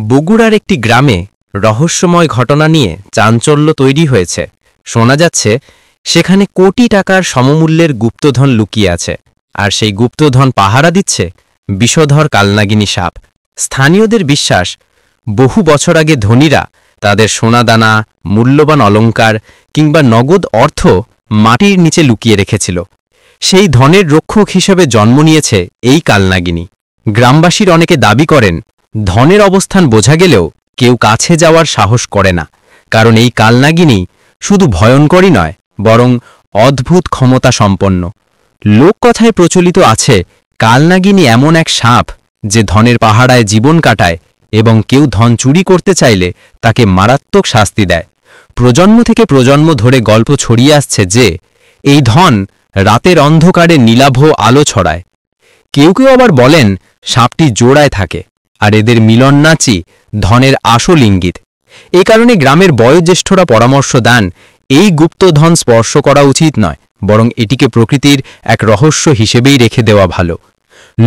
বগুড়ার একটি গ্রামে রহস্যময় ঘটনা নিয়ে চাঞ্চল্য তৈরি হয়েছে। শোনা যাচ্ছে সেখানে কোটি টাকার সমমূল্যের গুপ্তধন লুকিয়ে আছে, আর সেই গুপ্তধন পাহারা দিচ্ছে বিষধর কালনাগিনী সাপ। স্থানীয়দের বিশ্বাস, বহু বছর আগে ধনীরা তাদের সোনাদানা, মূল্যবান অলংকার কিংবা নগদ অর্থ মাটির নিচে লুকিয়ে রেখেছিল। সেই ধনের রক্ষক হিসেবে জন্ম নিয়েছে এই কালনাগিনী। গ্রামবাসীর অনেকে দাবি করেন, ধনের অবস্থান বোঝা গেলেও কেউ কাছে যাওয়ার সাহস করে না, কারণ এই কালনাগিনী শুধু ভয়ঙ্করই নয়, বরং অদ্ভুত ক্ষমতা সম্পন্ন। লোককথায় প্রচলিত আছে কালনাগিনী এমন এক সাপ যে ধনের পাহারায় জীবন কাটায় এবং কেউ ধন চুরি করতে চাইলে তাকে মারাত্মক শাস্তি দেয়। প্রজন্ম থেকে প্রজন্ম ধরে গল্প ছড়িয়ে আসছে যে এই ধন রাতের অন্ধকারে নীলাভ আলো ছড়ায়। কেউ কেউ আবার বলেন সাপটি জোড়ায় থাকে, আর এদের মিলন নাচই ধনের আসল ইঙ্গিত। এ কারণে গ্রামের বয়োজ্যেষ্ঠরা পরামর্শ দেন এই গুপ্তধন স্পর্শ করা উচিত নয়, বরং এটিকে প্রকৃতির এক রহস্য হিসেবেই রেখে দেওয়া ভালো।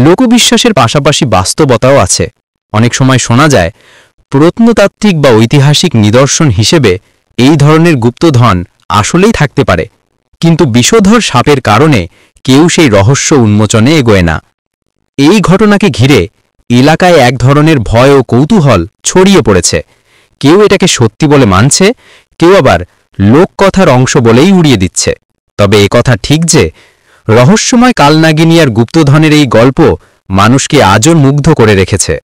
লোকবিশ্বাসের পাশাপাশি বাস্তবতাও আছে। অনেক সময় শোনা যায় প্রত্নতাত্ত্বিক বা ঐতিহাসিক নিদর্শন হিসেবে এই ধরনের গুপ্তধন আসলেই থাকতে পারে, কিন্তু বিষধর সাপের কারণে কেউ সেই রহস্য উন্মোচনে এগোয় না। এই ঘটনাকে ঘিরে এলাকায় এক ধরনের ভয় ও কৌতূহল ছড়িয়ে পড়েছে। কেউ এটাকে সত্যি বলে মানছে, কেউ আবার লোককথার অংশ বলেই উড়িয়ে দিচ্ছে। তবে একথা ঠিক যে রহস্যময় কালনাগিনী আর গুপ্তধনের এই গল্প মানুষকে আজও মুগ্ধ করে রেখেছে।